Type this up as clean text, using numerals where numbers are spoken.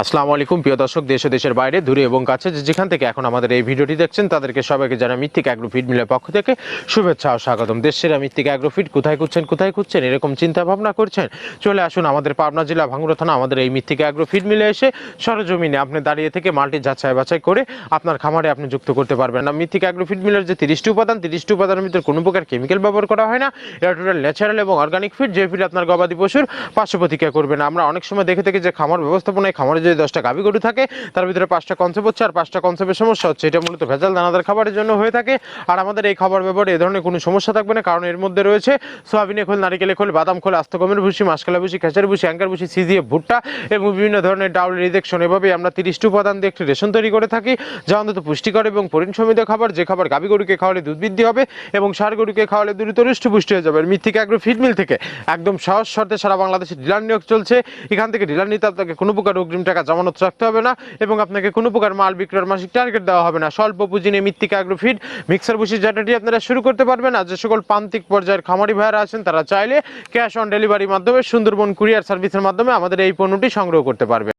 আসসালামু আলাইকুম প্রিয় দর্শক, দেশ ও দেশের বাইরে, দূরে এবং কাছে যেখান থেকে এখন আমাদের এই ভিডিওটি দেখছেন তাদেরকে সবাইকে জানাই মিথিক অ্যাগ্রো ফিড মিলের পক্ষ থেকে শুভেচ্ছা ও স্বাগতম। দেশের মিথিক অ্যাগ্রো ফিড কোথায় খুঁজছেন এরকম চিন্তা ভাবনা করছেন, চলে আসুন আমাদের পাবনা জেলা ভাঙ্গুড়া থানা আমাদের এই মিথিক অ্যাগ্রো ফিড মিলে এসে সরজমিনে আপনি দাঁড়িয়ে থেকে মালটি যাচাই বাছাই করে আপনার খামারে আপনি যুক্ত করতে পারবেন। না, মিথিক অ্যাগ্রো ফিড মিলের যে 30টি উপাদানের ভিতরে কোনো প্রকার কেমিক্যাল ব্যবহার করা হয় না। এটা টোটাল ন্যাচারাল এবং অর্গানিক ফিড, যে ফিড আপনার গবাদি পশুর পার্শ্ব প্রতিক্রিয়া করবে না। আমরা অনেক সময় দেখে থাকি যে খামার ব্যবস্থাপনায় খামারে যদি 10টা গাভী গরু থাকে তার ভিতরে 5টা কনসেপ্ট হচ্ছে আর 5টা কনসেপ্টের সমস্যা হচ্ছে। এটা মূলত ভেজাল দানাদার খাবারের জন্য হয়ে থাকে। আর আমাদের এই খাবার ব্যবহারে এ ধরনের কোনো সমস্যা থাকবে না, কারণ এর মধ্যে রয়েছে সোয়াবিনের খোল, নারিকেলের খোল, বাদাম খোল, আস্ত গমের ভুসি, মাসকলা ভুসি, খেসারি ভুসি, অ্যাঙ্কার ভুসি, সিজিএফ ভুট্টা এবং বিভিন্ন ধরনের ডাউল রিজেকশন। এভাবেই আমরা 30টি উপাদান দিয়ে একটি রেশন তৈরি করে থাকি, যা অন্তত পুষ্টিকর এবং পরিণসমিত খাবার, যে খাবার গাভী গরুকে খাওয়ালে দুধ বৃদ্ধি হবে এবং ষাঁড় গরুকে খাওয়ালে দ্রুত হৃষ্টপুষ্টি হয়ে যাবে। মিথিক অ্যাগ্রো ফিড মিল থেকে একদম সহজ শর্তে সারা বাংলাদেশে ডিলার নিয়োগ চলছে। এখান থেকে ডিলার নিতে আপনাকে কোনো প্রকার অগ্রিম টাকা জামানত রাখতে হবে না এবং আপনাকে কোনো প্রকার মাল বিক্রয়ের মাসিক টার্গেট দেওয়া হবে না। স্বল্প পুঁজি নিয়ে মিথিক অ্যাগ্রো ফিড মিক্সার ভুসি জাটাটি আপনারা শুরু করতে পারবেন। আর যে সকল প্রান্তিক পর্যায়ের খামারি ভাইয়ারা আছেন তারা চাইলে ক্যাশ অন ডেলিভারির মাধ্যমে সুন্দরবন কুরিয়ার সার্ভিসের মাধ্যমে আমাদের এই পণ্যটি সংগ্রহ করতে পারবে।